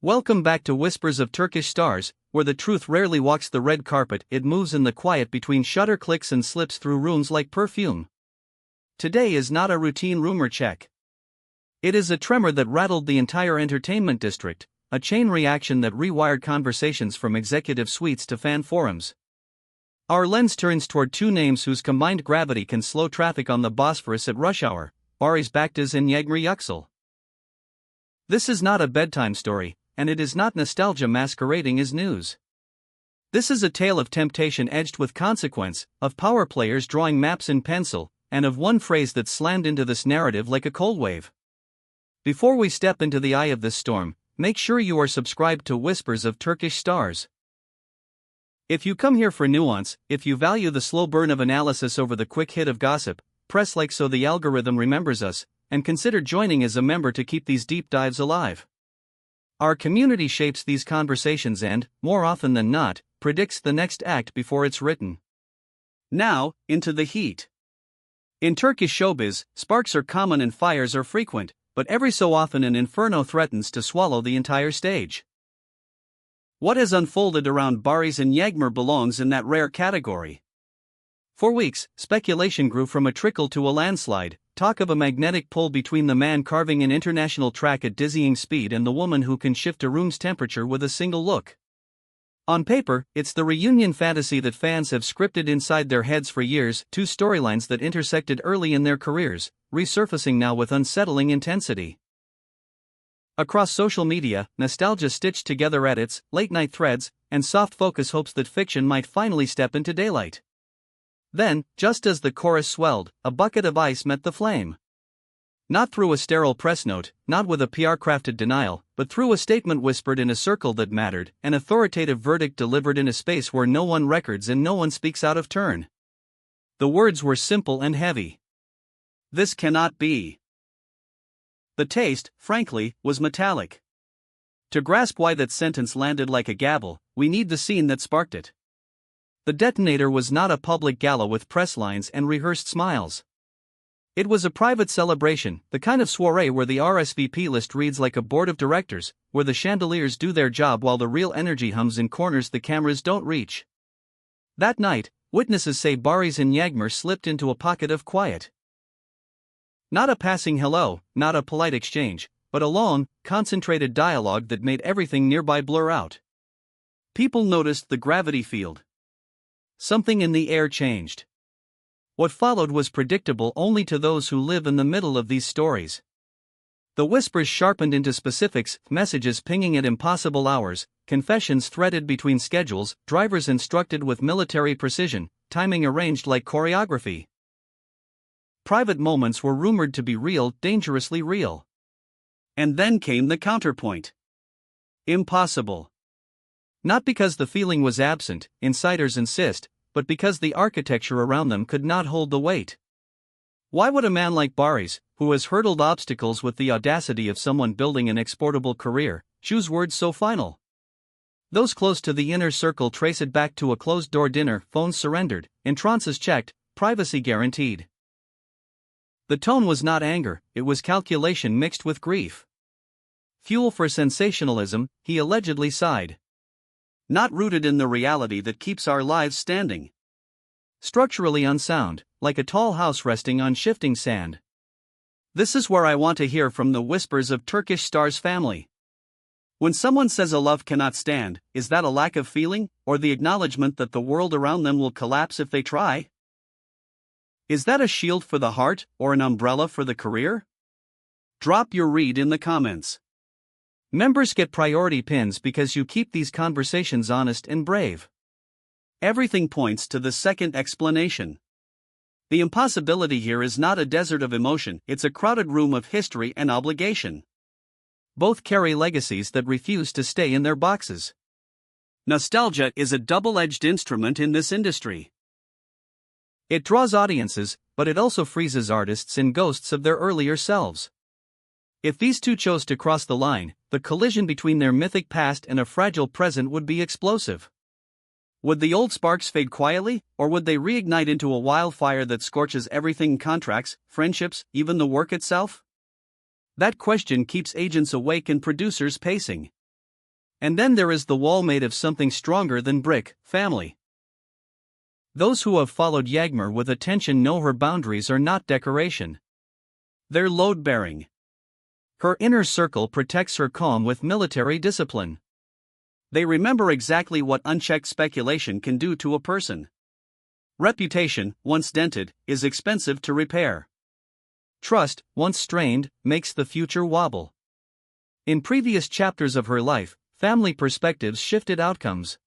Welcome back to Whispers of Turkish Stars, where the truth rarely walks the red carpet, it moves in the quiet between shutter clicks and slips through rooms like perfume. Today is not a routine rumor check. It is a tremor that rattled the entire entertainment district, a chain reaction that rewired conversations from executive suites to fan forums. Our lens turns toward two names whose combined gravity can slow traffic on the Bosphorus at rush hour: Barış Baktaş and Yağmur Yüksel. This is not a bedtime story, and it is not nostalgia masquerading as news. This is a tale of temptation edged with consequence, of power players drawing maps in pencil, and of one phrase that slammed into this narrative like a cold wave. Before we step into the eye of this storm, make sure you are subscribed to Whispers of Turkish Stars. If you come here for nuance, if you value the slow burn of analysis over the quick hit of gossip, press like so the algorithm remembers us, and consider joining as a member to keep these deep dives alive. Our community shapes these conversations and, more often than not, predicts the next act before it's written. Now, into the heat. In Turkish showbiz, sparks are common and fires are frequent, but every so often an inferno threatens to swallow the entire stage. What has unfolded around Barış and Yağmur belongs in that rare category. For weeks, speculation grew from a trickle to a landslide, talk of a magnetic pull between the man carving an international track at dizzying speed and the woman who can shift a room's temperature with a single look. On paper, it's the reunion fantasy that fans have scripted inside their heads for years, two storylines that intersected early in their careers, resurfacing now with unsettling intensity. Across social media, nostalgia stitched together edits, late-night threads, and soft focus hopes that fiction might finally step into daylight. Then, just as the chorus swelled, a bucket of ice met the flame. Not through a sterile press note, not with a PR-crafted denial, but through a statement whispered in a circle that mattered, an authoritative verdict delivered in a space where no one records and no one speaks out of turn. The words were simple and heavy. This cannot be. The taste, frankly, was metallic. To grasp why that sentence landed like a gavel, we need the scene that sparked it. The detonator was not a public gala with press lines and rehearsed smiles. It was a private celebration, the kind of soiree where the RSVP list reads like a board of directors, where the chandeliers do their job while the real energy hums in corners the cameras don't reach. That night, witnesses say Barış and Yağmur slipped into a pocket of quiet. Not a passing hello, not a polite exchange, but a long, concentrated dialogue that made everything nearby blur out. People noticed the gravity field. Something in the air changed. What followed was predictable only to those who live in the middle of these stories. The whispers sharpened into specifics, messages pinging at impossible hours, confessions threaded between schedules, drivers instructed with military precision, timing arranged like choreography. Private moments were rumored to be real, dangerously real. And then came the counterpoint. Impossible. Not because the feeling was absent, insiders insist, but because the architecture around them could not hold the weight. Why would a man like Barış, who has hurdled obstacles with the audacity of someone building an exportable career, choose words so final? Those close to the inner circle trace it back to a closed-door dinner, phones surrendered, entrances checked, privacy guaranteed. The tone was not anger, it was calculation mixed with grief. Fuel for sensationalism, he allegedly sighed. Not rooted in the reality that keeps our lives standing. Structurally unsound, like a tall house resting on shifting sand. This is where I want to hear from the Whispers of Turkish Stars family. When someone says a love cannot stand, is that a lack of feeling, or the acknowledgement that the world around them will collapse if they try? Is that a shield for the heart, or an umbrella for the career? Drop your read in the comments. Members get priority pins because you keep these conversations honest and brave. Everything points to the second explanation. The impossibility here is not a desert of emotion, it's a crowded room of history and obligation. Both carry legacies that refuse to stay in their boxes. Nostalgia is a double-edged instrument in this industry. It draws audiences, but it also freezes artists in ghosts of their earlier selves. If these two chose to cross the line, the collision between their mythic past and a fragile present would be explosive. Would the old sparks fade quietly, or would they reignite into a wildfire that scorches everything: contracts, friendships, even the work itself? That question keeps agents awake and producers pacing. And then there is the wall made of something stronger than brick, family. Those who have followed Yağmur with attention know her boundaries are not decoration. They're load-bearing. Her inner circle protects her calm with military discipline. They remember exactly what unchecked speculation can do to a person. Reputation, once dented, is expensive to repair. Trust, once strained, makes the future wobble. In previous chapters of her life, family perspectives shifted outcomes.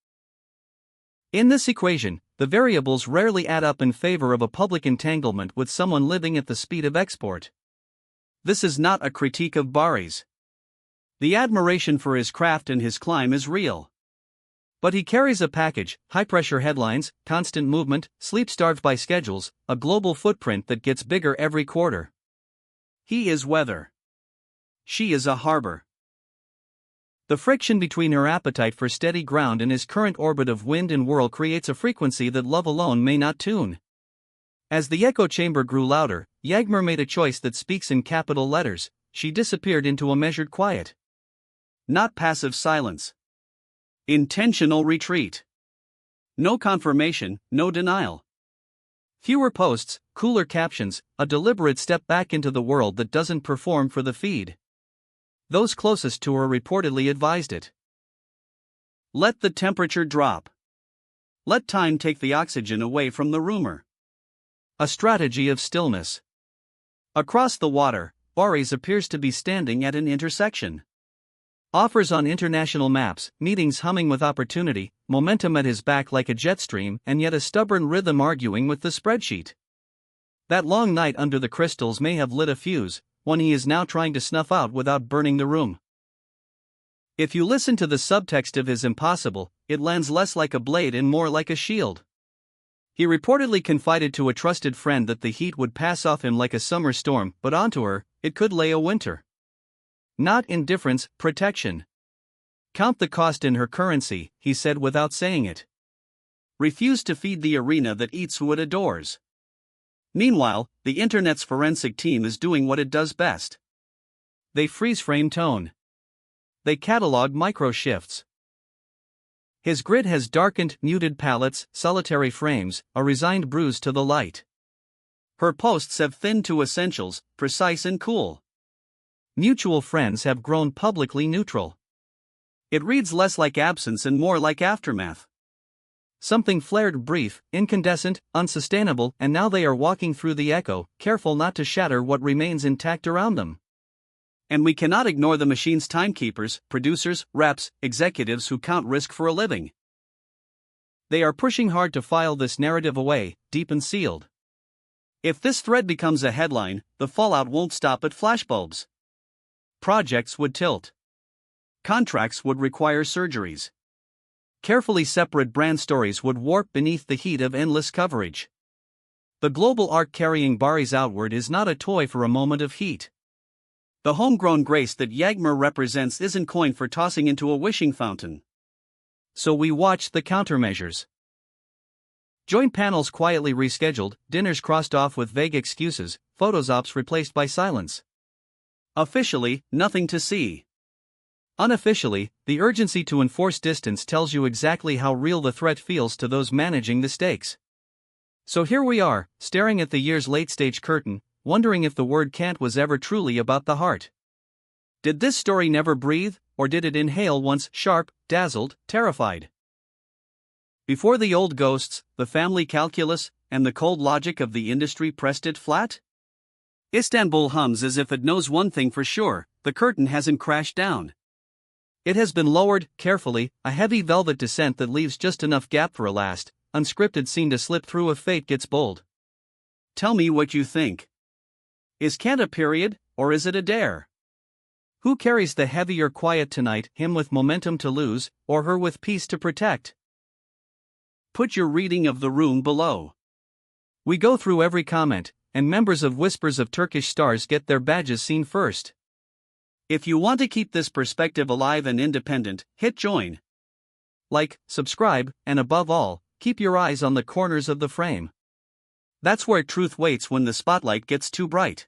In this equation, the variables rarely add up in favor of a public entanglement with someone living at the speed of export. This is not a critique of Barış. The admiration for his craft and his climb is real. But he carries a package: high-pressure headlines, constant movement, sleep-starved by schedules, a global footprint that gets bigger every quarter. He is weather. She is a harbor. The friction between her appetite for steady ground and his current orbit of wind and whirl creates a frequency that love alone may not tune. As the echo chamber grew louder, Yağmur made a choice that speaks in capital letters. She disappeared into a measured quiet. Not passive silence. Intentional retreat. No confirmation, no denial. Fewer posts, cooler captions, a deliberate step back into the world that doesn't perform for the feed. Those closest to her reportedly advised it. Let the temperature drop. Let time take the oxygen away from the rumor. A strategy of stillness. Across the water, Barış appears to be standing at an intersection. Offers on international maps, meetings humming with opportunity, momentum at his back like a jet stream, and yet a stubborn rhythm arguing with the spreadsheet. That long night under the crystals may have lit a fuse, one he is now trying to snuff out without burning the room. If you listen to the subtext of his impossible, it lands less like a blade and more like a shield. He reportedly confided to a trusted friend that the heat would pass off him like a summer storm, but onto her, it could lay a winter. Not indifference, protection. Count the cost in her currency, he said without saying it. Refuse to feed the arena that eats who it adores. Meanwhile, the internet's forensic team is doing what it does best. They freeze-frame tone. They catalog micro-shifts. His grid has darkened, muted palettes, solitary frames, a resigned bruise to the light. Her posts have thinned to essentials, precise and cool. Mutual friends have grown publicly neutral. It reads less like absence and more like aftermath. Something flared brief, incandescent, unsustainable, and now they are walking through the echo, careful not to shatter what remains intact around them. And we cannot ignore the machine's timekeepers, producers, reps, executives who count risk for a living. They are pushing hard to file this narrative away, deep and sealed. If this thread becomes a headline, the fallout won't stop at flashbulbs. Projects would tilt. Contracts would require surgeries. Carefully separate brand stories would warp beneath the heat of endless coverage. The global arc carrying Barış outward is not a toy for a moment of heat. The homegrown grace that Yağmur represents isn't coined for tossing into a wishing fountain. So we watch the countermeasures. Joint panels quietly rescheduled, dinners crossed off with vague excuses, photos ops replaced by silence. Officially, nothing to see. Unofficially, the urgency to enforce distance tells you exactly how real the threat feels to those managing the stakes. So here we are, staring at the year's late-stage curtain, wondering if the word can't was ever truly about the heart. Did this story never breathe, or did it inhale once, sharp, dazzled, terrified? Before the old ghosts, the family calculus, and the cold logic of the industry pressed it flat? Istanbul hums as if it knows one thing for sure: the curtain hasn't crashed down. It has been lowered, carefully, a heavy velvet descent that leaves just enough gap for a last, unscripted scene to slip through if fate gets bold. Tell me what you think. Is Kant a period, or is it a dare? Who carries the heavier quiet tonight, him with momentum to lose, or her with peace to protect? Put your reading of the room below. We go through every comment, and members of Whispers of Turkish Stars get their badges seen first. If you want to keep this perspective alive and independent, hit join. Like, subscribe, and above all, keep your eyes on the corners of the frame. That's where truth waits when the spotlight gets too bright.